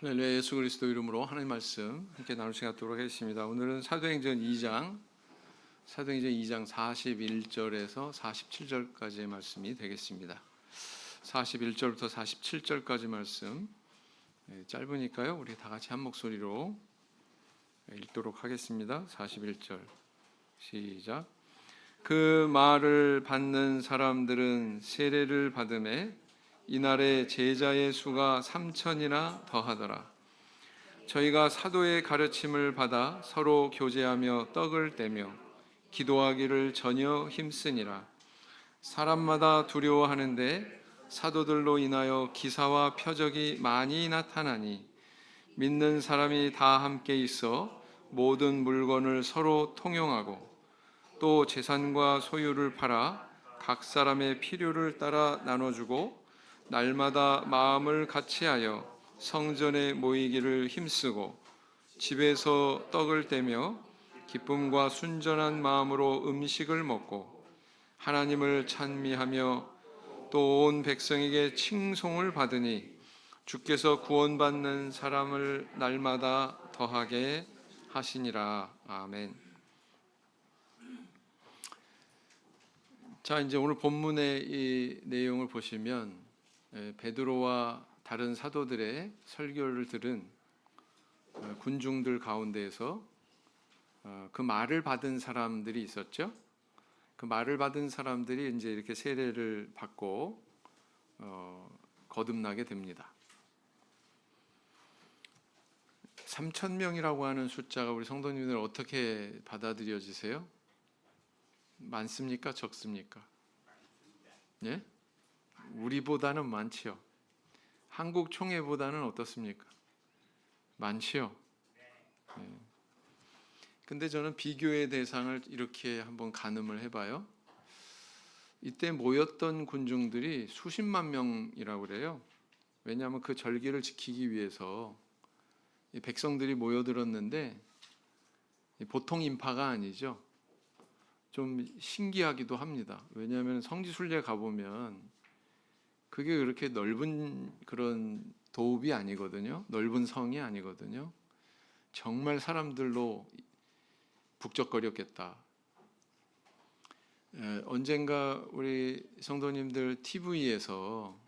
할렐루야. 예수 그리스도 이름으로 하나님 말씀 함께 나눌 시간 갖도록 하겠습니다. 오늘은 사도행전 2장 41절에서 47절까지의 말씀이 되겠습니다. 41절부터 47절까지 말씀 짧으니까요, 우리 다 같이 한 목소리로 읽도록 하겠습니다. 41절 시작. 그 말을 받는 사람들은 세례를 받음에 이날에 제자의 수가 3,000이나 더하더라. 저희가 사도의 가르침을 받아 서로 교제하며 떡을 떼며 기도하기를 전혀 힘쓰니라. 사람마다 두려워하는데 사도들로 인하여 기사와 표적이 많이 나타나니 믿는 사람이 다 함께 있어 모든 물건을 서로 통용하고 또 재산과 소유를 팔아 각 사람의 필요를 따라 나눠주고 날마다 마음을 같이하여 성전에 모이기를 힘쓰고 집에서 떡을 떼며 기쁨과 순전한 마음으로 음식을 먹고 하나님을 찬미하며 또 온 백성에게 칭송을 받으니 주께서 구원받는 사람을 날마다 더하게 하시니라. 아멘. 자, 이제 오늘 본문의 이 내용을 보시면 베드로와 다른 사도들의 설교를 들은 군중들 가운데에서 그 말을 받은 사람들이 있었죠. 그 말을 받은 사람들이 이제 이렇게 세례를 받고 거듭나게 됩니다. 3,000명이라고 하는 숫자가 우리 성도님들 어떻게 받아들여지세요? 많습니까? 적습니까? 예? 우리보다는 많지요. 한국 총회보다는 어떻습니까? 많지요. 예. 근데 저는 비교의 대상을 이렇게 한번 가늠을 해봐요. 이때 모였던 군중들이 수십만 명이라고 그래요. 왜냐하면 그 절기를 지키기 위해서 이 백성들이 모여들었는데 보통 인파가 아니죠. 좀 신기하기도 합니다. 왜냐하면 성지순례 가보면 그게 그렇게 넓은 그런 도읍이 아니거든요. 넓은 성이 아니거든요. 정말 사람들로 북적거렸겠다. 언젠가 우리 성도님들 TV에서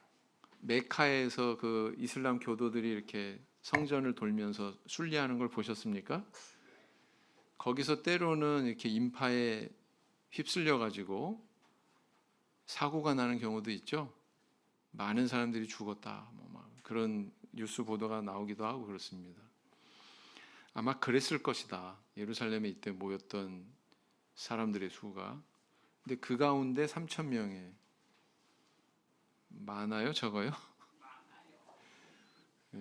메카에서 그 이슬람 교도들이 이렇게 성전을 돌면서 순례하는 걸 보셨습니까? 거기서 때로는 이렇게 인파에 휩쓸려 가지고 사고가 나는 경우도 있죠. 많은 사람들이 죽었다, 그런 뉴스 보도가 나오기도 하고 그렇습니다. 아마 그랬을 것이다. 예루살렘에 이때 모였던 사람들의 수가. 근데 그 가운데 3,000명에 많아요, 적어요?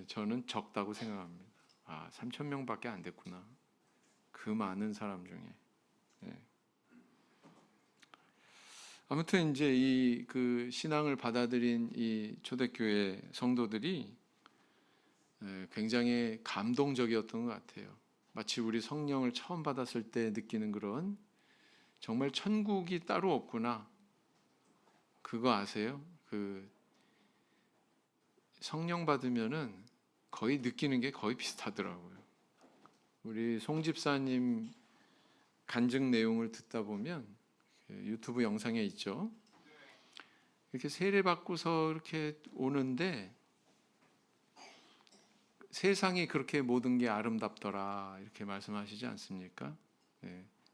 저는 적다고 생각합니다. 3,000명밖에 안 됐구나. 그 많은 사람 중에. 네. 아무튼 이제 이 그 신앙을 받아들인 이 초대교회 성도들이 굉장히 감동적이었던 것 같아요. 마치 우리 성령을 처음 받았을 때 느끼는 그런 정말 천국이 따로 없구나. 그거 아세요? 그 성령 받으면은 거의 느끼는 게 거의 비슷하더라고요. 우리 송 집사님 간증 내용을 듣다 보면 유튜브 영상에 있죠. 이렇게 세례 받고서 이렇게 오는데 세상이 그렇게 모든 게 아름답더라 이렇게 말씀하시지 않습니까?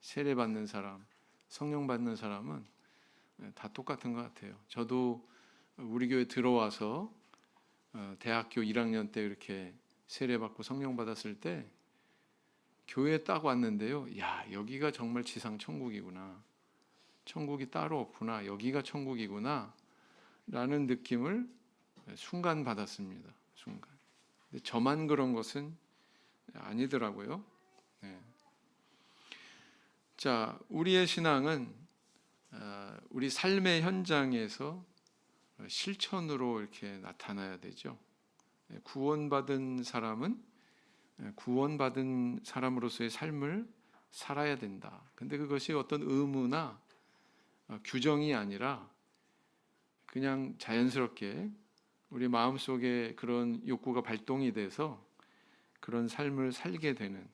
세례 받는 사람, 성령 받는 사람은 다 똑같은 것 같아요. 저도 우리 교회 들어와서 대학교 1학년 때 이렇게 세례 받고 성령 받았을 때 교회에 딱 왔는데요. 야, 여기가 정말 지상 천국이구나. 천국이 따로 없구나. 여기가 천국이구나. 라는 느낌을 순간 받았습니다. 순간. 근데 저만 그런 것은 아니더라고요. 네. 자, 우리의 신앙은 우리 삶의 현장에서 실천으로 이렇게 나타나야 되죠. 구원받은 사람은 구원받은 사람으로서의 삶을 살아야 된다. 근데 그것이 어떤 의무나 규정이 아니라 그냥 자연스럽게 우리 마음속에 그런 욕구가 발동이 돼서 그런 삶을 살게 되는,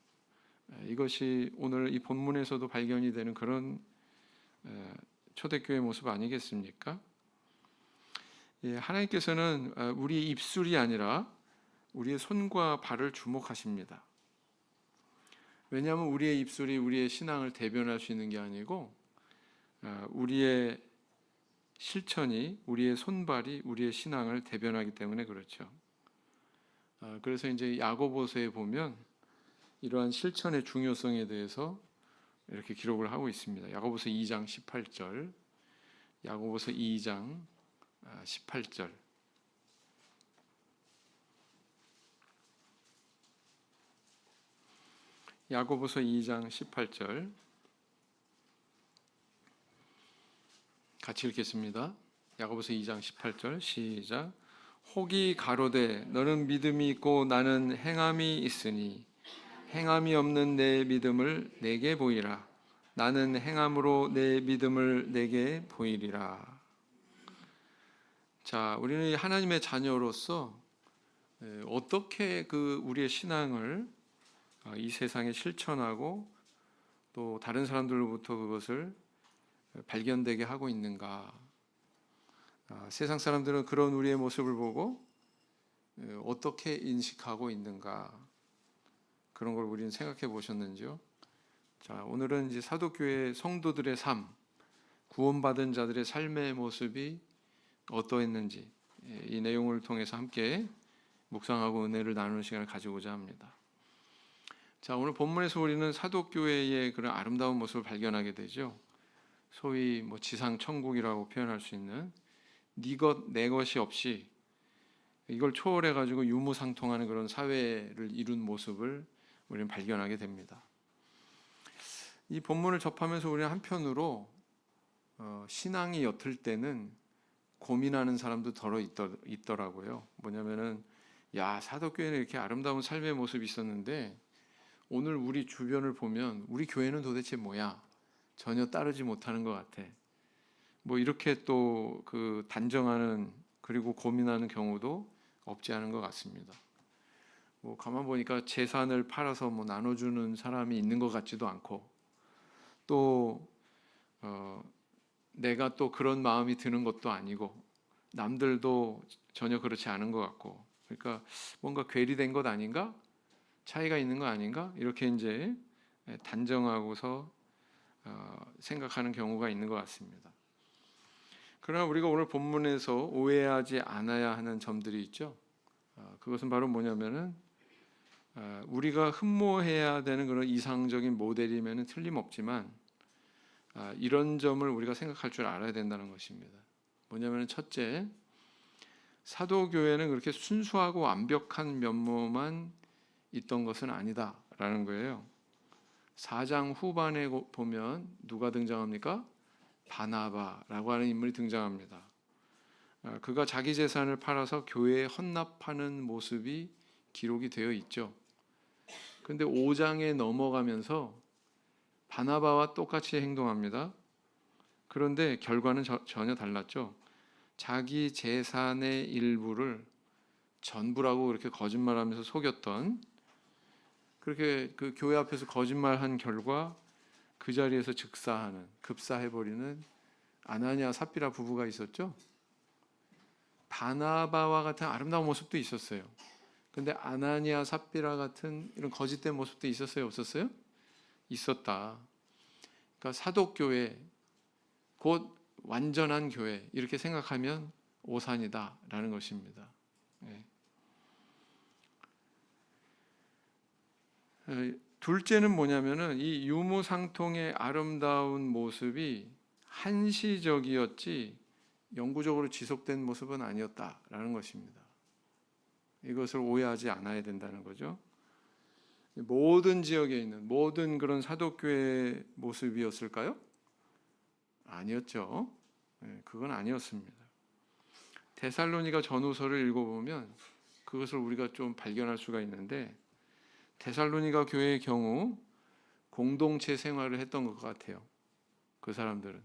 이것이 오늘 이 본문에서도 발견이 되는 그런 초대교회 모습 아니겠습니까? 예, 하나님께서는 우리 입술이 아니라 우리의 손과 발을 주목하십니다. 왜냐하면 우리의 입술이 우리의 신앙을 대변할 수 있는 게 아니고 우리의 실천이, 우리의 손발이 우리의 신앙을 대변하기 때문에 그렇죠. 그래서 이제 야고보서에 보면 이러한 실천의 중요성에 대해서 이렇게 기록을 하고 있습니다. 야고보서 2장 18절, 야고보서 2장 18절. 야고보서 2장 18절 같이 읽겠습니다. 야고보서 2장 18절 시작. 혹이 가로되 너는 믿음이 있고 나는 행함이 있으니 행함이 없는 내 믿음을 내게 보이라. 나는 행함으로 내 믿음을 내게 보이리라. 자, 우리는 하나님의 자녀로서 어떻게 우리의 신앙을 이 세상에 실천하고 또 다른 사람들로부터 그것을 발견되게 하고 있는가? 세상 사람들은 그런 우리의 모습을 보고 어떻게 인식하고 있는가? 그런 걸 우리는 생각해 보셨는지요? 자, 오늘은 이제 사도교회 성도들의 삶, 구원받은 자들의 삶의 모습이 어떠했는지 이 내용을 통해서 함께 묵상하고 은혜를 나누는 시간을 가지고자 합니다. 자, 오늘 본문에서 우리는 사도교회의 그런 아름다운 모습을 발견하게 되죠. 소위 지상 천국이라고 표현할 수 있는 네 것 내 것이 없이 이걸 초월해 가지고 유무상통하는 그런 사회를 이룬 모습을 우리는 발견하게 됩니다. 이 본문을 접하면서 우리는 한편으로 신앙이 옅을 때는 고민하는 사람도 덜어 있더라고요. 뭐냐면은 야, 사도교회는 이렇게 아름다운 삶의 모습이 있었는데 오늘 우리 주변을 보면 우리 교회는 도대체 뭐야? 전혀 따르지 못하는 것 같아. 이렇게 또 단정하는 그리고 고민하는 경우도 없지 않은 것 같습니다. 가만 보니까 재산을 팔아서 나눠주는 사람이 있는 것 같지도 않고 또 내가 또 그런 마음이 드는 것도 아니고 남들도 전혀 그렇지 않은 것 같고 그러니까 뭔가 괴리된 것 아닌가? 차이가 있는 거 아닌가? 이렇게 이제 단정하고서 생각하는 경우가 있는 것 같습니다. 그러나 우리가 오늘 본문에서 오해하지 않아야 하는 점들이 있죠. 그것은 바로 뭐냐면은 우리가 흠모해야 되는 그런 이상적인 모델이면은 틀림없지만 이런 점을 우리가 생각할 줄 알아야 된다는 것입니다. 뭐냐면은 첫째, 사도교회는 그렇게 순수하고 완벽한 면모만 있던 것은 아니다라는 거예요. 4장 후반에 보면 누가 등장합니까? 바나바라고 하는 인물이 등장합니다. 그가 자기 재산을 팔아서 교회에 헌납하는 모습이 기록이 되어 있죠. 그런데 5장에 넘어가면서 바나바와 똑같이 행동합니다. 그런데 결과는 전혀 달랐죠. 자기 재산의 일부를 전부라고 그렇게 거짓말하면서 속였던, 그렇게 그 교회 앞에서 거짓말한 결과 그 자리에서 급사해버리는 아나니아 삽비라 부부가 있었죠. 바나바와 같은 아름다운 모습도 있었어요. 근데 아나니아 삽비라 같은 이런 거짓된 모습도 있었어요, 없었어요? 있었다. 그러니까 사도교회, 곧 완전한 교회, 이렇게 생각하면 오산이다라는 것입니다. 둘째는 뭐냐면은 이 유무상통의 아름다운 모습이 한시적이었지 영구적으로 지속된 모습은 아니었다라는 것입니다. 이것을 오해하지 않아야 된다는 거죠. 모든 지역에 있는 모든 그런 사도교회 모습이었을까요? 아니었죠. 그건 아니었습니다. 데살로니가 전후서를 읽어보면 그것을 우리가 좀 발견할 수가 있는데 데살로니가 교회의 경우 공동체 생활을 했던 것 같아요. 그 사람들은.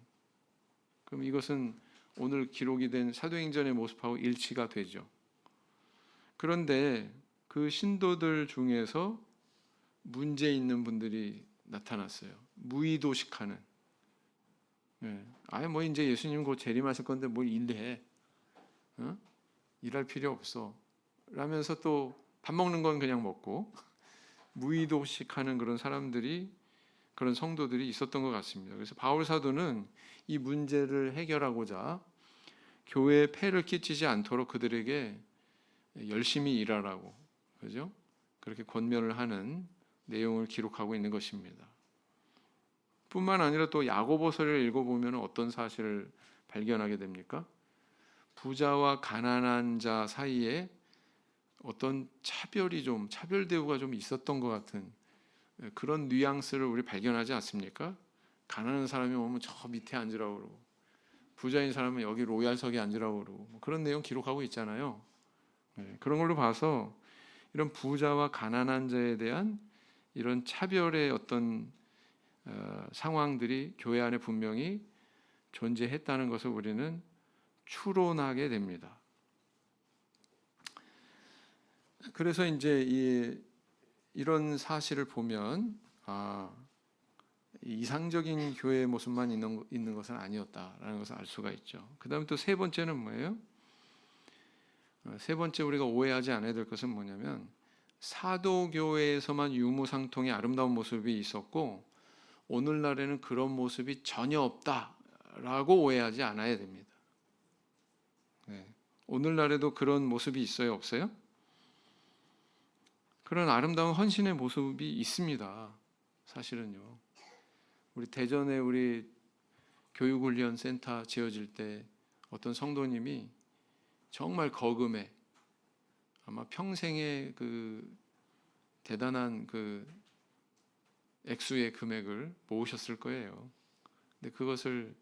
그럼 이것은 오늘 기록이 된 사도행전의 모습하고 일치가 되죠. 그런데 그 신도들 중에서 문제 있는 분들이 나타났어요. 무의도식하는. 아예 뭐 이제 예수님 곧 재림하실 건데 뭘 일해? 어? 일할 필요 없어. 라면서 또 밥 먹는 건 그냥 먹고 무의도식하는 그런 사람들이, 그런 성도들이 있었던 것 같습니다. 그래서 바울 사도는 이 문제를 해결하고자 교회에 폐를 끼치지 않도록 그들에게 열심히 일하라고, 그죠? 그렇게 권면을 하는 내용을 기록하고 있는 것입니다. 뿐만 아니라 또 야고보서를 읽어보면 어떤 사실을 발견하게 됩니까? 부자와 가난한 자 사이에 어떤 차별 대우가 좀 있었던 것 같은 그런 뉘앙스를 우리 발견하지 않습니까? 가난한 사람이 오면 저 밑에 앉으라고 그러고, 부자인 사람은 여기 로얄석에 앉으라고 그러고, 뭐 그런 내용 기록하고 있잖아요. 그런 걸로 봐서 이런 부자와 가난한 자에 대한 이런 차별의 어떤 상황들이 교회 안에 분명히 존재했다는 것을 우리는 추론하게 됩니다. 그래서 이제 이런 사실을 보면 이상적인 교회의 모습만 있는 것은 아니었다라는 것을 알 수가 있죠. 그 다음에 또 세 번째는 뭐예요? 세 번째 우리가 오해하지 않아야 될 것은 뭐냐면, 사도교회에서만 유무상통의 아름다운 모습이 있었고 오늘날에는 그런 모습이 전혀 없다라고 오해하지 않아야 됩니다. 오늘날에도 그런 모습이 있어요, 없어요? 그런 아름다운 헌신의 모습이 있습니다. 사실은요. 우리 대전에 우리 교육훈련센터 지어질 때 어떤 성도님이 정말 거금에, 아마 평생의 그 대단한 그 액수의 금액을 모으셨을 거예요. 근데 그것을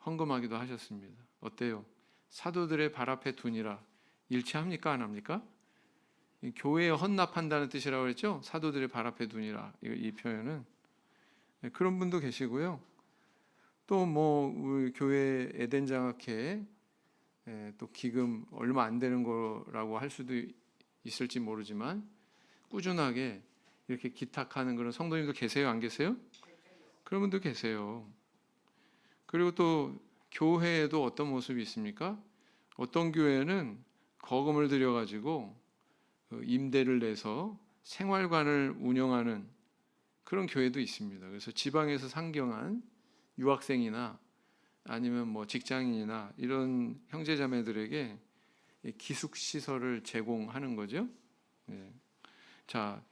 헌금하기도 하셨습니다. 어때요? 사도들의 발 앞에 두니라 일치합니까? 안 합니까? 교회에 헌납한다는 뜻이라고 했죠. 사도들의 발 앞에 두니라, 이 표현은. 그런 분도 계시고요. 또 뭐 우리 교회 에덴 장학회 또 기금 얼마 안 되는 거라고 할 수도 있을지 모르지만 꾸준하게 이렇게 기탁하는 그런 성도님도 계세요, 안 계세요? 그런 분도 계세요. 그리고 또 교회에도 어떤 모습이 있습니까? 어떤 교회는 거금을 들여가지고 임대를 내서 생활관을 운영하는 그런 교회도 있습니다. 그래서 지방에서 상경한 유학생이나 아니면 뭐 직장인이나 이런 형제자매들에게 기숙 시설을 제공하는 거죠. 자,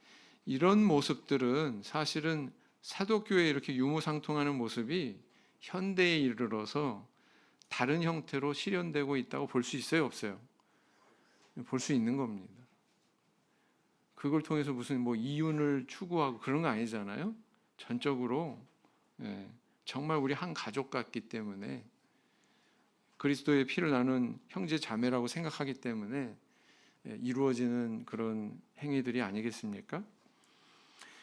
이런 모습들은 사실은 사도교회에 이렇게 유무상통하는 모습이 현대에 이르러서 다른 형태로 실현되고 있다고 볼 수 있어요, 없어요? 볼 수 있는 겁니다. 그걸 통해서 무슨 뭐 이윤을 추구하고 그런 거 아니잖아요. 전적으로 정말 우리 한 가족 같기 때문에, 그리스도의 피를 나눈 형제 자매라고 생각하기 때문에 이루어지는 그런 행위들이 아니겠습니까?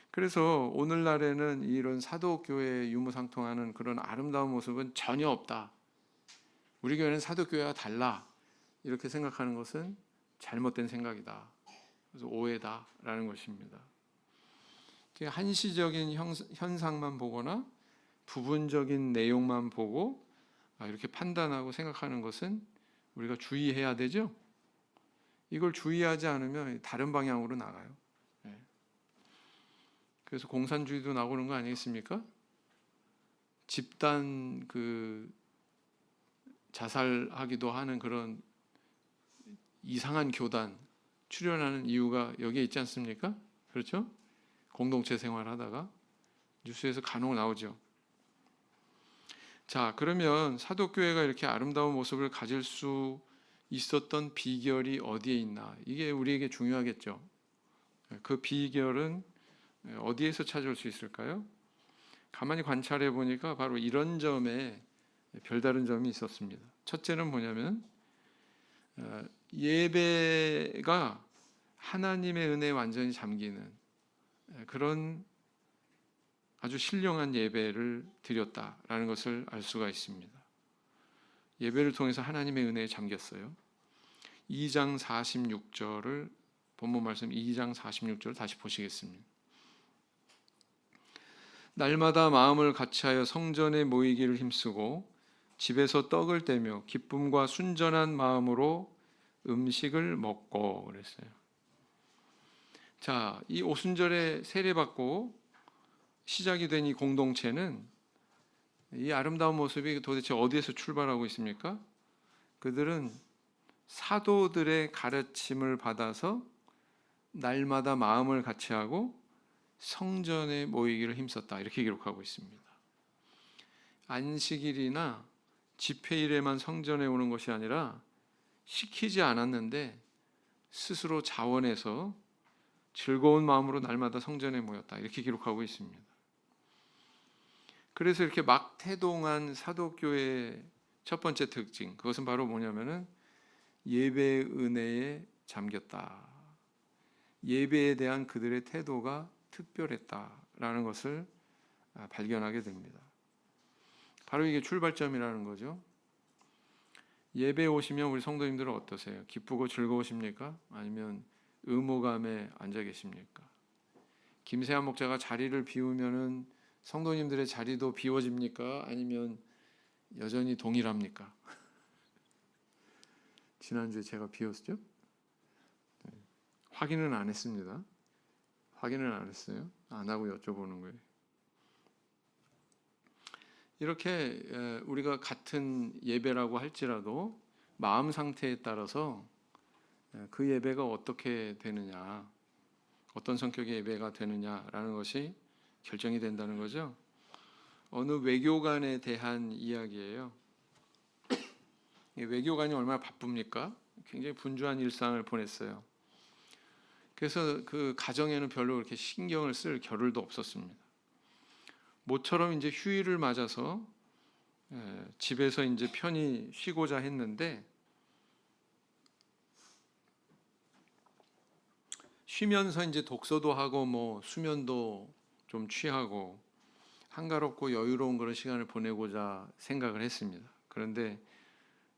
그래서 오늘날에는 이런 사도교회의 유무상통하는 그런 아름다운 모습은 전혀 없다. 우리 교회는 사도교회와 달라. 이렇게 생각하는 것은 잘못된 생각이다. 그래서 오해다라는 것입니다. 한시적인 현상만 보거나 부분적인 내용만 보고 이렇게 판단하고 생각하는 것은 우리가 주의해야 되죠. 이걸 주의하지 않으면 다른 방향으로 나가요. 그래서 공산주의도 나오는 거 아니겠습니까? 집단 자살하기도 하는 그런 이상한 교단 출연하는 이유가 여기에 있지 않습니까? 그렇죠? 공동체 생활하다가 뉴스에서 간혹 나오죠. 자, 그러면 사도교회가 이렇게 아름다운 모습을 가질 수 있었던 비결이 어디에 있나? 이게 우리에게 중요하겠죠. 그 비결은 어디에서 찾을 수 있을까요? 가만히 관찰해 보니까 바로 이런 점에 별다른 점이 있었습니다. 첫째는 뭐냐면 예배가 하나님의 은혜에 완전히 잠기는 그런 아주 신령한 예배를 드렸다라는 것을 알 수가 있습니다. 예배를 통해서 하나님의 은혜에 잠겼어요. 2장 46절을 본문 말씀 2장 46절 다시 보시겠습니다. 날마다 마음을 같이하여 성전에 모이기를 힘쓰고 집에서 떡을 떼며 기쁨과 순전한 마음으로 음식을 먹고 그랬어요. 자, 이 오순절에 세례받고 시작이 된 이 공동체는 이 아름다운 모습이 도대체 어디에서 출발하고 있습니까? 그들은 사도들의 가르침을 받아서 날마다 마음을 같이하고 성전에 모이기를 힘썼다, 이렇게 기록하고 있습니다. 안식일이나 집회일에만 성전에 오는 것이 아니라 시키지 않았는데 스스로 자원해서 즐거운 마음으로 날마다 성전에 모였다, 이렇게 기록하고 있습니다. 그래서 이렇게 막태동한 사도교회의 첫 번째 특징, 그것은 바로 뭐냐면은 예배의 은혜에 잠겼다. 예배에 대한 그들의 태도가 특별했다라는 것을 발견하게 됩니다. 바로 이게 출발점이라는 거죠. 예배에 오시면 우리 성도님들은 어떠세요? 기쁘고 즐거우십니까? 아니면 의무감에 앉아 계십니까? 김세한 목자가 자리를 비우면은 성도님들의 자리도 비워집니까? 아니면 여전히 동일합니까? 지난주에 제가 비웠죠? 확인은 안 했습니다. 확인을 안 했어요. 안 하고 여쭤보는 거예요. 이렇게 우리가 같은 예배라고 할지라도 마음 상태에 따라서 그 예배가 어떻게 되느냐, 어떤 성격의 예배가 되느냐라는 것이 결정이 된다는 거죠. 어느 외교관에 대한 이야기예요. 외교관이 얼마나 바쁩니까? 굉장히 분주한 일상을 보냈어요. 그래서 그 가정에는 별로 그렇게 신경을 쓸 겨를도 없었습니다. 모처럼 이제 휴일을 맞아서 집에서 이제 편히 쉬고자 했는데 쉬면서 이제 독서도 하고 뭐 수면도 좀 취하고 한가롭고 여유로운 그런 시간을 보내고자 생각을 했습니다. 그런데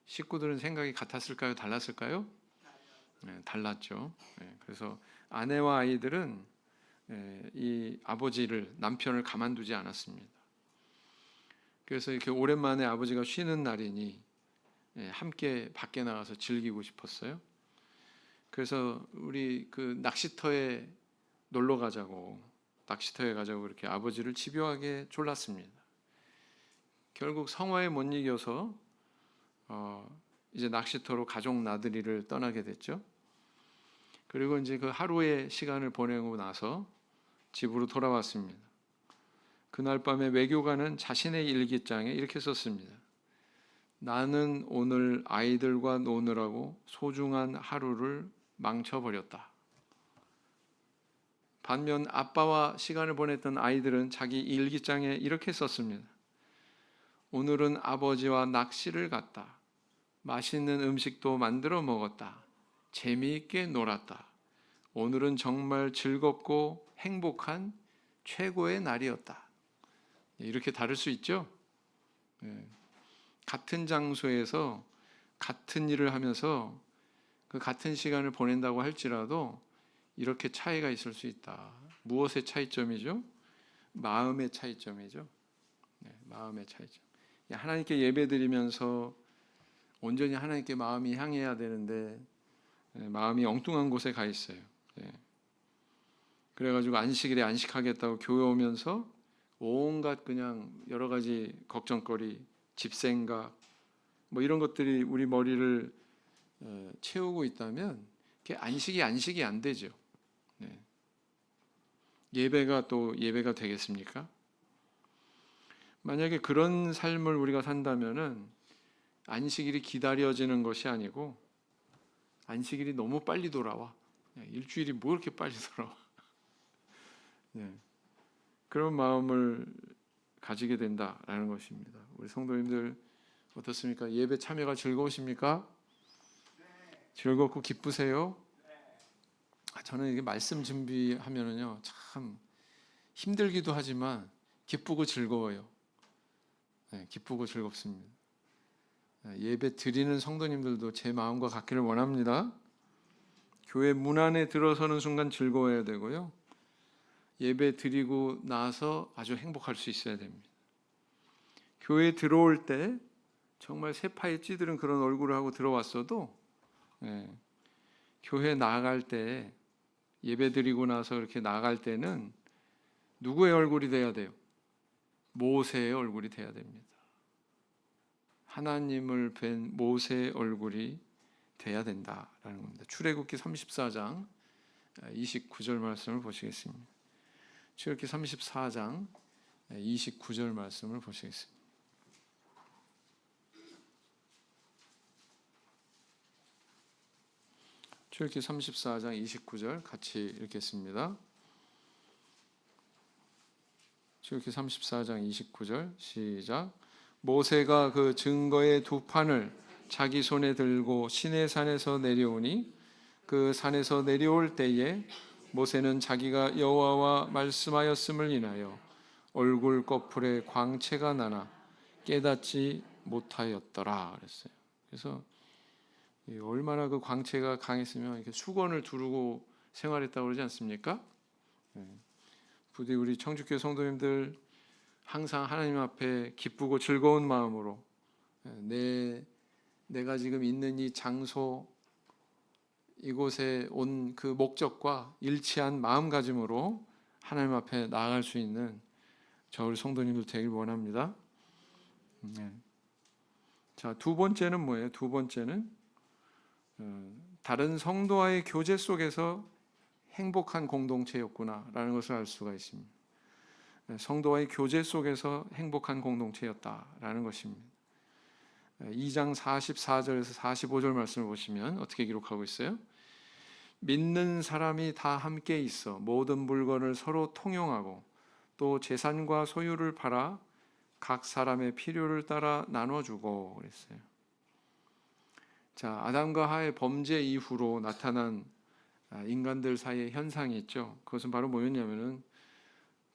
식구들은 생각이 같았을까요? 달랐을까요? 네, 달랐죠. 그래서 아내와 아이들은 이 아버지를, 남편을 가만두지 않았습니다. 그래서 이렇게 오랜만에 아버지가 쉬는 날이니 함께 밖에 나가서 즐기고 싶었어요. 그래서 우리 그 낚시터에 놀러 가자고, 낚시터에 가자고 이렇게 아버지를 집요하게 졸랐습니다. 결국 성화에 못 이겨서 이제 낚시터로 가족 나들이를 떠나게 됐죠. 그리고 이제 그 하루의 시간을 보내고 나서 집으로 돌아왔습니다. 그날 밤에 외교관은 자신의 일기장에 이렇게 썼습니다. 나는 오늘 아이들과 노느라고 소중한 하루를 망쳐버렸다. 반면 아빠와 시간을 보냈던 아이들은 자기 일기장에 이렇게 썼습니다. 오늘은 아버지와 낚시를 갔다. 맛있는 음식도 만들어 먹었다. 재미있게 놀았다. 오늘은 정말 즐겁고 행복한 최고의 날이었다. 이렇게 다를 수 있죠? 같은 장소에서 같은 일을 하면서 그 같은 시간을 보낸다고 할지라도 이렇게 차이가 있을 수 있다. 무엇의 차이점이죠? 마음의 차이점이죠. 마음의 차이점. 하나님께 예배드리면서 온전히 하나님께 마음이 향해야 되는데 마음이 엉뚱한 곳에 가 있어요. 그래가지고 안식일에 안식하겠다고 교회 오면서 온갖 그냥 여러 가지 걱정거리, 집생각 뭐 이런 것들이 우리 머리를 채우고 있다면 그게 안식이 안 되죠. 예배가 또 예배가 되겠습니까? 만약에 그런 삶을 우리가 산다면은 안식일이 기다려지는 것이 아니고 안식일이 너무 빨리 돌아와. 일주일이 뭐 이렇게 빨리 돌아와. 그런 마음을 가지게 된다라는 것입니다. 우리 성도님들 어떻습니까? 예배 참여가 즐거우십니까? 즐겁고 기쁘세요? 저는 이게 말씀 준비하면은요 참 힘들기도 하지만 기쁘고 즐거워요. 기쁘고 즐겁습니다. 예배 드리는 성도님들도 제 마음과 같기를 원합니다. 교회 문 안에 들어서는 순간 즐거워야 되고요. 예배 드리고 나서 아주 행복할 수 있어야 됩니다. 교회 들어올 때 정말 새파에 찌들은 그런 얼굴을 하고 들어왔어도 교회 나갈 때 예배 드리고 나서 이렇게 나갈 때는 누구의 얼굴이 돼야 돼요? 모세의 얼굴이 돼야 됩니다. 하나님을 뵌 모세의 얼굴이 돼야 된다라는 겁니다. 출애굽기 34장 29절 말씀을 보시겠습니다. 출애굽기 34장 29절 말씀을 보시겠습니다. 출애굽기 34장 29절 같이 읽겠습니다. 출애굽기 34장 29절 시작. 모세가 그 증거의 두 판을 자기 손에 들고 시내산에서 내려오니 그 산에서 내려올 때에 모세는 자기가 여호와와 말씀하였음을 인하여 얼굴 꺼풀에 광채가 나나 깨닫지 못하였더라 그랬어요. 그래서 얼마나 그 광채가 강했으면 이렇게 수건을 두르고 생활했다고 그러지 않습니까? 부디 우리 청주교회 성도님들 항상 하나님 앞에 기쁘고 즐거운 마음으로 내가 지금 있는 이 장소 이곳에 온 그 목적과 일치한 마음가짐으로 하나님 앞에 나아갈 수 있는 저 우리 성도님들 되길 원합니다. 자, 두 번째는 뭐예요? 두 번째는 다른 성도와의 교제 속에서 행복한 공동체였구나라는 것을 알 수가 있습니다. 성도와의 교제 속에서 행복한 공동체였다라는 것입니다. 2장 44절에서 45절 말씀을 보시면 어떻게 기록하고 있어요? 믿는 사람이 다 함께 있어 모든 물건을 서로 통용하고 또 재산과 소유를 팔아 각 사람의 필요를 따라 나눠주고 그랬어요. 자, 아담과 하의 범죄 이후로 나타난 인간들 사이의 현상이 있죠. 그것은 바로 뭐였냐면은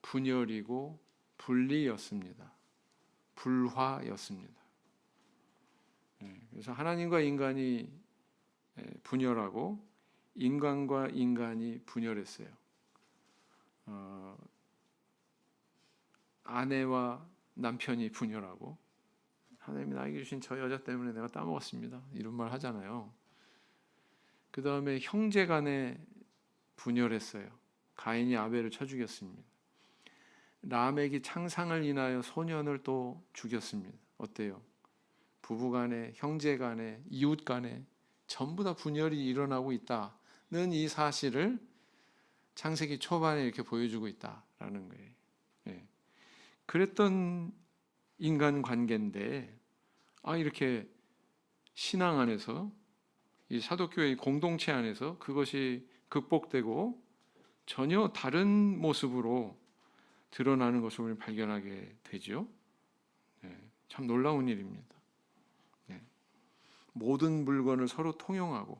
분열이고 분리였습니다. 불화였습니다. 그래서 하나님과 인간이 분열하고 인간과 인간이 분열했어요. 아내와 남편이 분열하고 하나님이 나에게 주신 저 여자 때문에 내가 따먹었습니다. 이런 말 하잖아요. 그 다음에 형제 간에 분열했어요. 가인이 아벨을 쳐 죽였습니다. 라멕이 창상을 인하여 소년을 또 죽였습니다. 어때요? 부부 간에, 형제 간에, 이웃 간에 전부 다 분열이 일어나고 있다는 이 사실을 창세기 초반에 이렇게 보여주고 있다라는 거예요. 그랬던 인간 관계인데 이렇게 신앙 안에서 이 사도교회의 공동체 안에서 그것이 극복되고 전혀 다른 모습으로 드러나는 것을 우리 발견하게 되죠. 참 놀라운 일입니다. 모든 물건을 서로 통용하고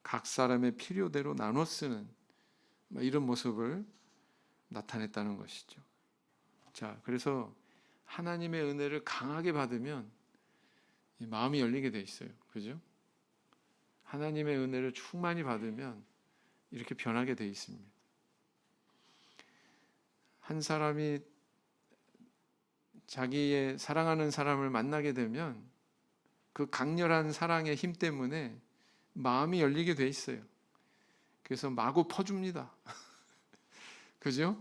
각 사람의 필요대로 나눠 쓰는 이런 모습을 나타냈다는 것이죠. 자, 그래서 하나님의 은혜를 강하게 받으면 마음이 열리게 돼 있어요. 그죠? 하나님의 은혜를 충만히 받으면 이렇게 변하게 돼 있습니다. 한 사람이 자기의 사랑하는 사람을 만나게 되면 그 강렬한 사랑의 힘 때문에 마음이 열리게 돼 있어요. 그래서 마구 퍼줍니다. 그죠?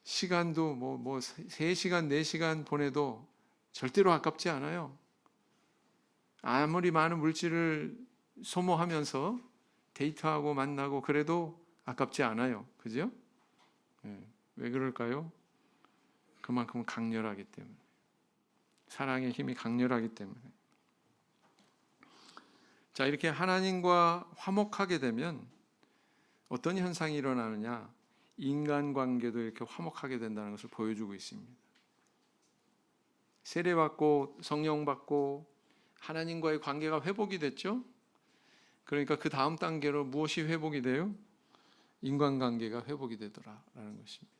시간도 뭐 3시간, 4시간 보내도 절대로 아깝지 않아요. 아무리 많은 물질을 소모하면서 데이트하고 만나고 그래도 아깝지 않아요. 그죠? 왜 그럴까요? 그만큼 강렬하기 때문에. 사랑의 힘이 강렬하기 때문에. 자, 이렇게 하나님과 화목하게 되면 어떤 현상이 일어나느냐? 인간관계도 이렇게 화목하게 된다는 것을 보여주고 있습니다. 세례받고 성령받고 하나님과의 관계가 회복이 됐죠? 그러니까 그 다음 단계로 무엇이 회복이 돼요? 인간관계가 회복이 되더라라는 것입니다.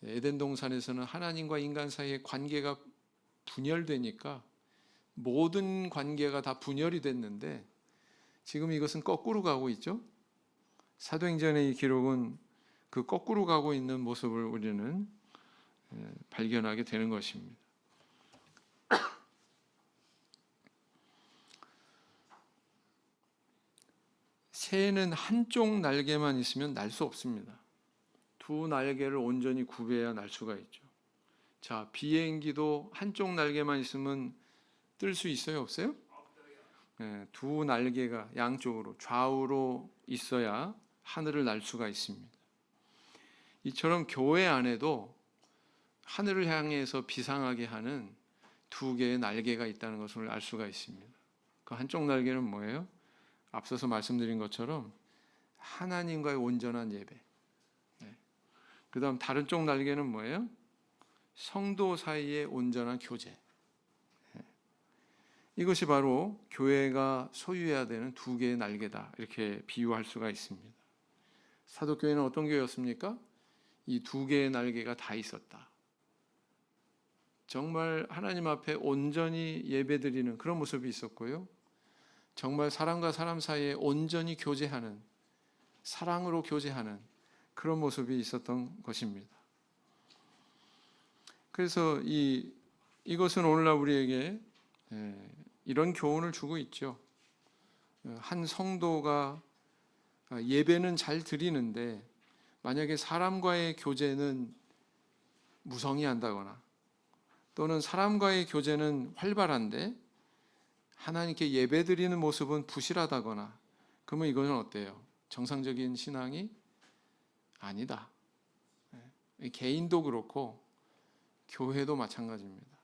에덴 동산에서는 하나님과 인간 사이의 관계가 분열되니까 모든 관계가 다 분열이 됐는데 지금 이것은 거꾸로 가고 있죠. 사도행전의 이 기록은 그 거꾸로 가고 있는 모습을 우리는 발견하게 되는 것입니다. 새는 한쪽 날개만 있으면 날 수 없습니다. 두 날개를 온전히 구비해야 날 수가 있죠. 자, 비행기도 한쪽 날개만 있으면 뜰 수 있어요, 없어요? 네, 두 날개가 양쪽으로 좌우로 있어야 하늘을 날 수가 있습니다. 이처럼 교회 안에도 하늘을 향해서 비상하게 하는 두 개의 날개가 있다는 것을 알 수가 있습니다. 그 한쪽 날개는 뭐예요? 앞서서 말씀드린 것처럼 하나님과의 온전한 예배. 네. 그 다음 다른 쪽 날개는 뭐예요? 성도 사이의 온전한 교제. 네. 이것이 바로 교회가 소유해야 되는 두 개의 날개다, 이렇게 비유할 수가 있습니다. 사도교회는 어떤 교회였습니까? 이 두 개의 날개가 다 있었다. 정말 하나님 앞에 온전히 예배드리는 그런 모습이 있었고요. 정말 사람과 사람 사이에 온전히 교제하는, 사랑으로 교제하는 그런 모습이 있었던 것입니다. 그래서 이것은 오늘날 우리에게 이런 교훈을 주고 있죠. 한 성도가 예배는 잘 드리는데 만약에 사람과의 교제는 무성의한다거나 또는 사람과의 교제는 활발한데 하나님께 예배드리는 모습은 부실하다거나, 그러면 이거는 어때요? 정상적인 신앙이 아니다. 개인도 그렇고 교회도 마찬가지입니다.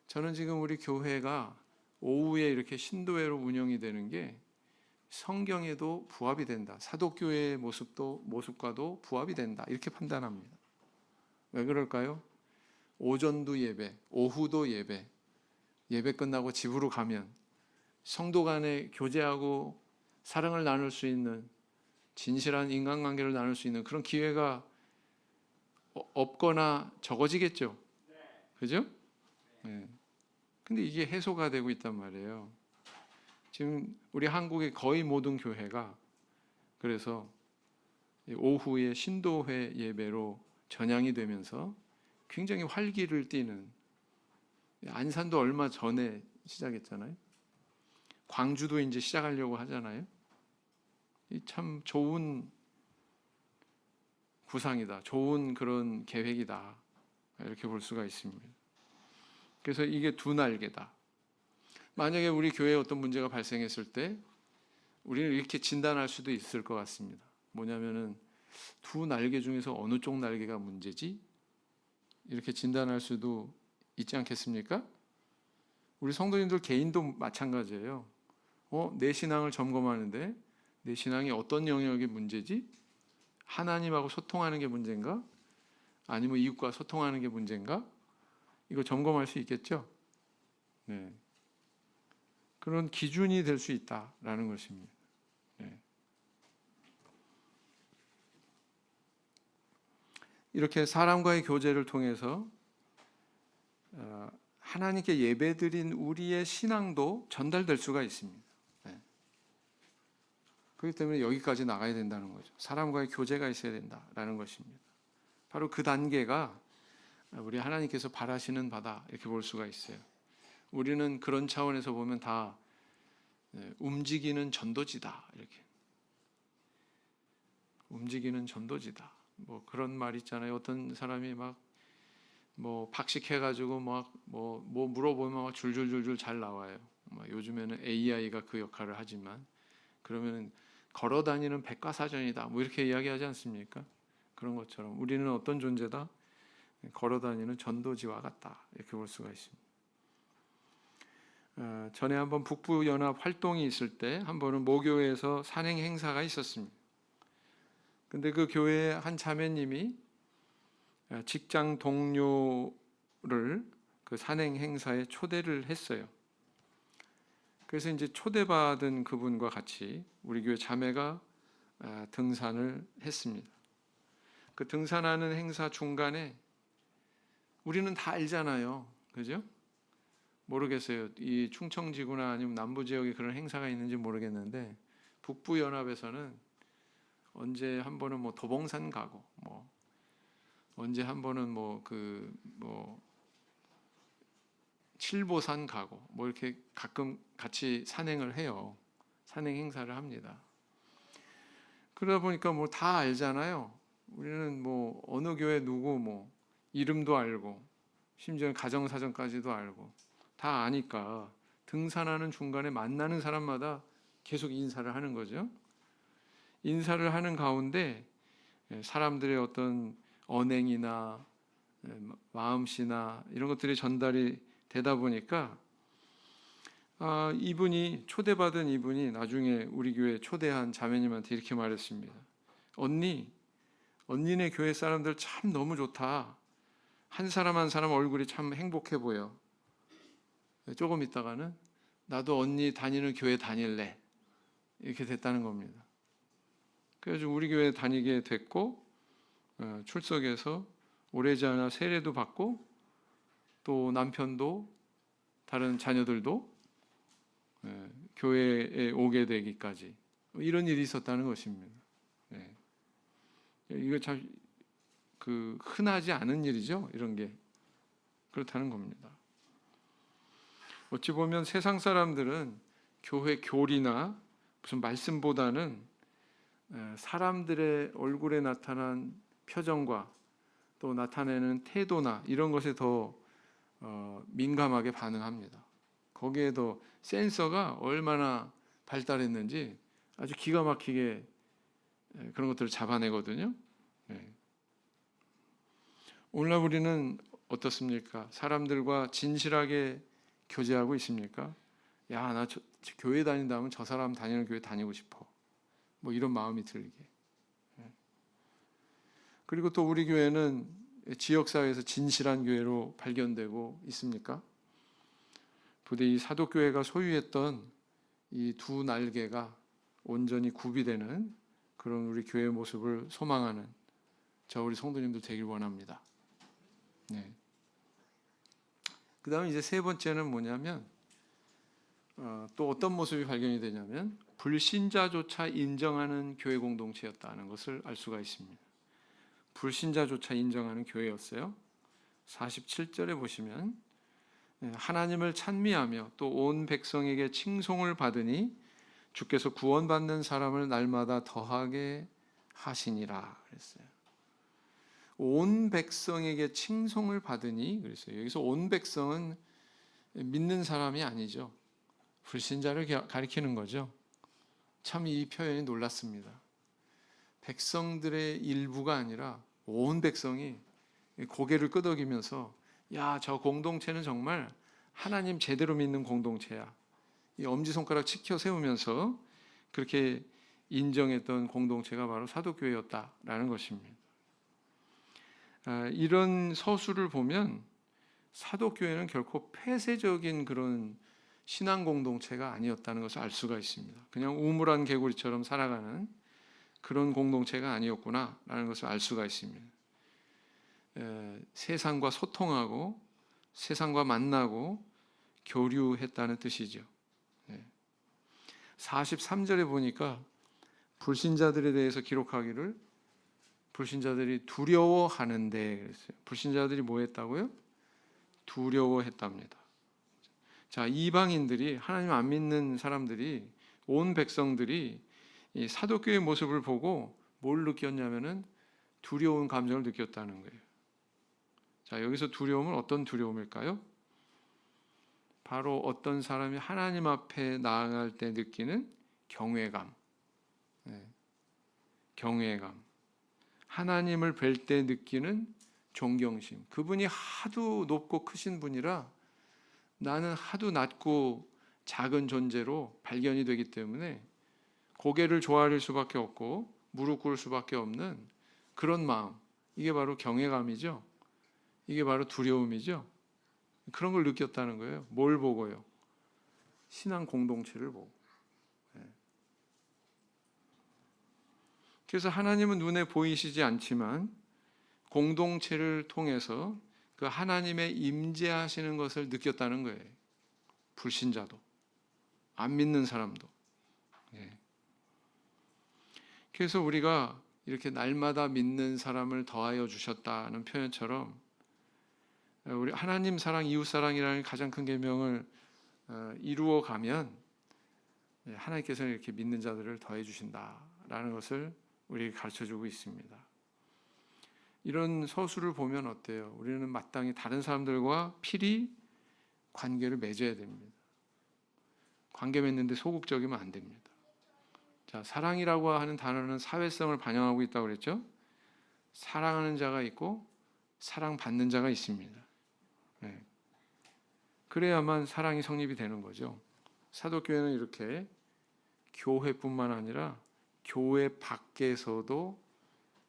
저는 지금 우리 교회가 오후에 이렇게 신도회로 운영이 되는 게 성경에도 부합이 된다. 사도교회의 모습과도 부합이 된다. 이렇게 판단합니다. 왜 그럴까요? 오전도 예배, 오후도 예배, 예배 끝나고 집으로 가면 성도 간에 교제하고 사랑을 나눌 수 있는, 진실한 인간관계를 나눌 수 있는 그런 기회가 없거나 적어지겠죠. 그죠? 네. 근데 이게 해소가 되고 있단 말이에요. 지금 우리 한국의 거의 모든 교회가 그래서 오후에 신도회 예배로 전향이 되면서 굉장히 활기를 띠는, 안산도 얼마 전에 시작했잖아요. 광주도 이제 시작하려고 하잖아요. 참 좋은 구상이다. 좋은 그런 계획이다. 이렇게 볼 수가 있습니다. 그래서 이게 두 날개다. 만약에 우리 교회에 어떤 문제가 발생했을 때 우리는 이렇게 진단할 수도 있을 것 같습니다. 뭐냐면은 두 날개 중에서 어느 쪽 날개가 문제지? 이렇게 진단할 수도 있지 않겠습니까? 우리 성도님들 개인도 마찬가지예요. 내 신앙을 점검하는데 내 신앙이 어떤 영역이 문제지? 하나님하고 소통하는 게 문제인가? 아니면 이웃과 소통하는 게 문제인가? 이거 점검할 수 있겠죠? 네. 그런 기준이 될 수 있다라는 것입니다. 네. 이렇게 사람과의 교제를 통해서 하나님께 예배드린 우리의 신앙도 전달될 수가 있습니다. 네. 그렇기 때문에 여기까지 나가야 된다는 거죠. 사람과의 교제가 있어야 된다라는 것입니다. 바로 그 단계가 우리 하나님께서 바라시는 바다, 이렇게 볼 수가 있어요. 우리는 그런 차원에서 보면 다 움직이는 전도지다, 이렇게. 움직이는 전도지다. 뭐 그런 말 있잖아요. 어떤 사람이 막 뭐 박식해가지고 막 뭐 물어보면 막 줄줄줄줄 잘 나와요. 요즘에는 AI가 그 역할을 하지만, 그러면 걸어다니는 백과사전이다, 뭐 이렇게 이야기하지 않습니까? 그런 것처럼 우리는 어떤 존재다? 걸어다니는 전도지와 같다, 이렇게 볼 수가 있습니다. 전에 한번 북부연합 활동이 있을 때 한 번은 모교회에서 산행 행사가 있었습니다. 근데 그 교회의 한 자매님이 직장 동료를 그 산행 행사에 초대를 했어요. 그래서 이제 초대받은 그분과 같이 우리 교회 자매가 등산을 했습니다. 그 등산하는 행사 중간에 우리는 다 알잖아요. 그죠? 모르겠어요. 이 충청지구나 아니면 남부 지역에 그런 행사가 있는지 모르겠는데 북부 연합에서는 언제 한 번은 뭐 도봉산 가고 뭐 언제 한 번은 뭐 칠보산 가고 뭐 이렇게 가끔 같이 산행을 해요. 산행 행사를 합니다. 그러다 보니까 뭐 다 알잖아요. 우리는 뭐 어느 교회 누구 뭐 이름도 알고 심지어 가정사정까지도 알고 다 아니까 등산하는 중간에 만나는 사람마다 계속 인사를 하는 거죠. 인사를 하는 가운데 사람들의 어떤 언행이나 마음씨나 이런 것들이 전달이 되다 보니까 이분이 초대받은 이분이 나중에 우리 교회 초대한 자매님한테 이렇게 말했습니다. 언니네 교회 사람들 참 너무 좋다. 한 사람 한 사람 얼굴이 참 행복해 보여. 조금 있다가는 나도 언니 다니는 교회 다닐래. 이렇게 됐다는 겁니다. 그래서 우리 교회 다니게 됐고 출석해서 오래지 않아 세례도 받고 또 남편도 다른 자녀들도 교회에 오게 되기까지 이런 일이 있었다는 것입니다. 이거 참 흔하지 않은 일이죠. 이런 게 그렇다는 겁니다. 어찌 보면 세상 사람들은 교회 교리나 무슨 말씀보다는 사람들의 얼굴에 나타난 표정과 또 나타내는 태도나 이런 것에 더 민감하게 반응합니다. 거기에 더 센서가 얼마나 발달했는지 아주 기가 막히게 그런 것들을 잡아내거든요. 오늘날 우리는 어떻습니까? 사람들과 진실하게 교제하고 있습니까? 야, 나 교회 다닌다면 저 사람 다니는 교회 다니고 싶어. 뭐 이런 마음이 들게. 그리고 또 우리 교회는 지역사회에서 진실한 교회로 발견되고 있습니까? 부디 이 사도교회가 소유했던 이 두 날개가 온전히 구비되는 그런 우리 교회의 모습을 소망하는 우리 성도님들 되길 원합니다. 그 다음에 이제 세 번째는 뭐냐면 또 어떤 모습이 발견이 되냐면 불신자조차 인정하는 교회 공동체였다는 것을 알 수가 있습니다. 불신자조차 인정하는 교회였어요. 47절에 보시면 하나님을 찬미하며 또 온 백성에게 칭송을 받으니 주께서 구원받는 사람을 날마다 더하게 하시니라 그랬어요. 온 백성에게 칭송을 받으니 그랬어요. 여기서 온 백성은 믿는 사람이 아니죠. 불신자를 가리키는 거죠. 참 이 표현이 놀랐습니다. 백성들의 일부가 아니라 온 백성이 고개를 끄덕이면서 야, 저 공동체는 정말 하나님 제대로 믿는 공동체야. 이 엄지손가락 치켜 세우면서 그렇게 인정했던 공동체가 바로 사도교회였다라는 것입니다. 이런 서술을 보면 사도교회는 결코 폐쇄적인 그런 신앙 공동체가 아니었다는 것을 알 수가 있습니다. 그냥 우물안 개구리처럼 살아가는 그런 공동체가 아니었구나라는 것을 알 수가 있습니다. 세상과 소통하고 세상과 만나고 교류했다는 뜻이죠. 43절에 보니까 불신자들에 대해서 기록하기를 불신자들이 두려워하는데 그랬어요. 불신자들이 뭐 했다고요? 두려워했답니다. 자, 이방인들이 하나님 안 믿는 사람들이 온 백성들이 이 사도교의 모습을 보고 뭘 느꼈냐면은 두려운 감정을 느꼈다는 거예요. 자, 여기서 두려움은 어떤 두려움일까요? 바로 어떤 사람이 하나님 앞에 나아갈 때 느끼는 경외감. 경외감. 하나님을 뵐 때 느끼는 존경심. 그분이 하도 높고 크신 분이라 나는 하도 낮고 작은 존재로 발견이 되기 때문에 고개를 조아릴 수밖에 없고 무릎 꿇을 수밖에 없는 그런 마음. 이게 바로 경외감이죠. 이게 바로 두려움이죠. 그런 걸 느꼈다는 거예요. 뭘 보고요? 신앙 공동체를 보고. 그래서 하나님은 눈에 보이시지 않지만 공동체를 통해서 그 하나님의 임재하시는 것을 느꼈다는 거예요. 불신자도, 안 믿는 사람도. 예. 그래서 우리가 이렇게 날마다 믿는 사람을 더하여 주셨다는 표현처럼 우리 하나님 사랑, 이웃 사랑이라는 가장 큰 계명을 이루어 가면 하나님께서는 이렇게 믿는 자들을 더해 주신다라는 것을 우리에게 가르쳐주고 있습니다. 이런 서술을 보면 어때요? 우리는 마땅히 다른 사람들과 필히 관계를 맺어야 됩니다. 관계 맺는데 소극적이면 안 됩니다. 자, 사랑이라고 하는 단어는 사회성을 반영하고 있다고 그랬죠? 사랑하는 자가 있고 사랑받는 자가 있습니다. 네. 그래야만 사랑이 성립이 되는 거죠. 사도교회는 이렇게 교회뿐만 아니라 교회 밖에서도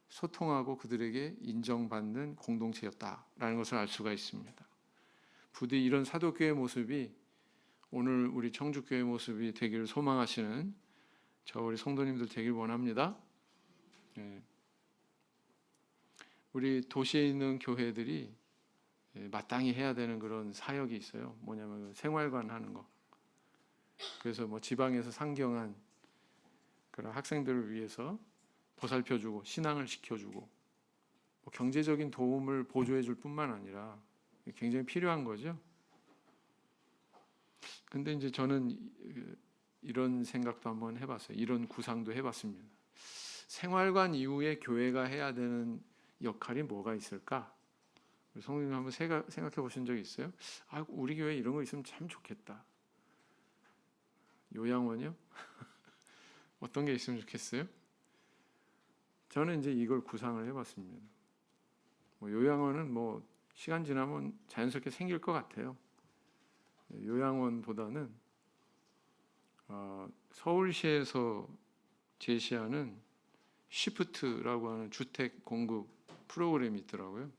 소통하고 그들에게 인정받는 공동체였다라는 것을 알 수가 있습니다. 부디 이런 사도교회 모습이 오늘 우리 청주교회 모습이 되기를 소망하시는 저 우리 성도님들 되길 원합니다. 네. 우리 도시에 있는 교회들이 마땅히 해야 되는 그런 사역이 있어요. 뭐냐면 생활관 하는 거. 그래서 뭐 지방에서 상경한 그런 학생들을 위해서 보살펴주고 신앙을 시켜주고 뭐 경제적인 도움을 보조해줄 뿐만 아니라 굉장히 필요한 거죠. 근데 이제 저는 이런 생각도 한번 해봤어요. 이런 구상도 해봤습니다. 생활관 이후에 교회가 해야 되는 역할이 뭐가 있을까? 성도님 한번 생각해 보신 적 있어요? 아, 우리 교회 이런 거 있으면 참 좋겠다. 요양원이요? 어떤 게 있으면 좋겠어요? 저는 이제 이걸 구상을 해봤습니다. 뭐 요양원은 뭐 시간 지나면 자연스럽게 생길 것 같아요. 요양원보다는 서울시에서 제시하는 시프트라고 하는 주택 공급 프로그램이 있더라고요.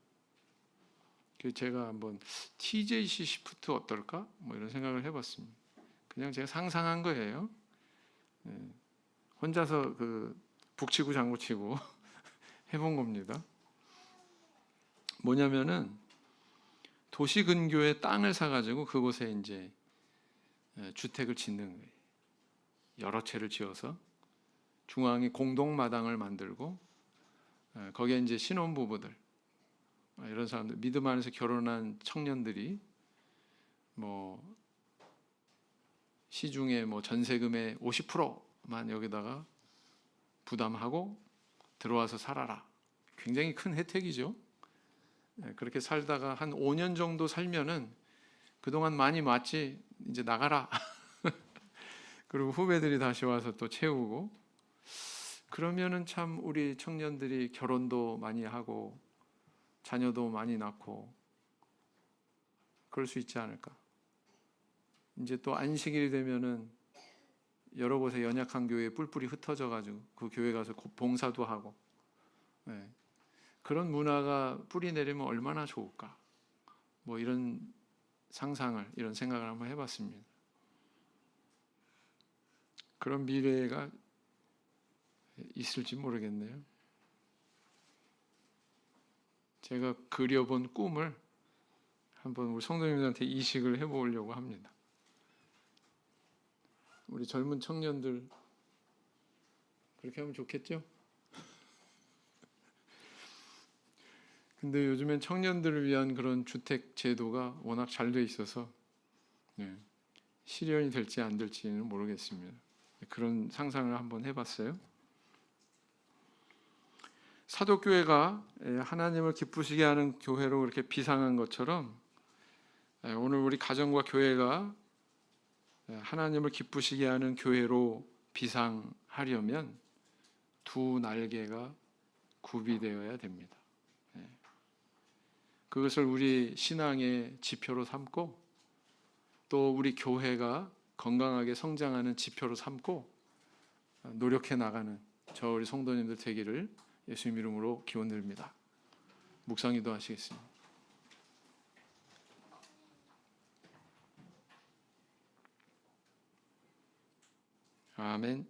그래서 제가 한번 TJC 시프트 어떨까? 뭐 이런 생각을 해봤습니다. 그냥 제가 상상한 거예요. 혼자서 북치고 장구치고 해본 겁니다. 뭐냐면은 도시 근교에 땅을 사가지고 그곳에 이제 주택을 짓는 거예요. 여러 채를 지어서 중앙에 공동마당을 만들고 거기에 이제 신혼부부들 이런 사람들 믿음 안에서 결혼한 청년들이 뭐 시중에 뭐 전세금의 50%만 여기다가 부담하고 들어와서 살아라. 굉장히 큰 혜택이죠. 그렇게 살다가 한 5년 정도 살면은 그동안 많이 왔지 이제 나가라. 그리고 후배들이 다시 와서 또 채우고 그러면은 참 우리 청년들이 결혼도 많이 하고 자녀도 많이 낳고 그럴 수 있지 않을까. 이제 또 안식일이 되면은 여러 곳에 연약한 교회에 뿔뿔이 흩어져 가지고 그 교회 가서 봉사도 하고 그런 문화가 뿌리 내리면 얼마나 좋을까. 뭐 이런 상상을 이런 생각을 한번 해봤습니다. 그런 미래가 있을지 모르겠네요. 제가 그려본 꿈을 한번 우리 성도님들한테 이식을 해보려고 합니다. 우리 젊은 청년들 그렇게 하면 좋겠죠? 근데 요즘엔 청년들을 위한 그런 주택 제도가 워낙 잘 돼 있어서 실현이 될지 안 될지는 모르겠습니다. 그런 상상을 한번 해봤어요. 사도교회가 하나님을 기쁘시게 하는 교회로 그렇게 비상한 것처럼 오늘 우리 가정과 교회가 하나님을 기쁘시게 하는 교회로 비상하려면 두 날개가 구비되어야 됩니다. 그것을 우리 신앙의 지표로 삼고 또 우리 교회가 건강하게 성장하는 지표로 삼고 노력해 나가는 저 우리 성도님들 되기를 예수님 이름으로 기원드립니다. 묵상 기도하시겠습니다. 아멘.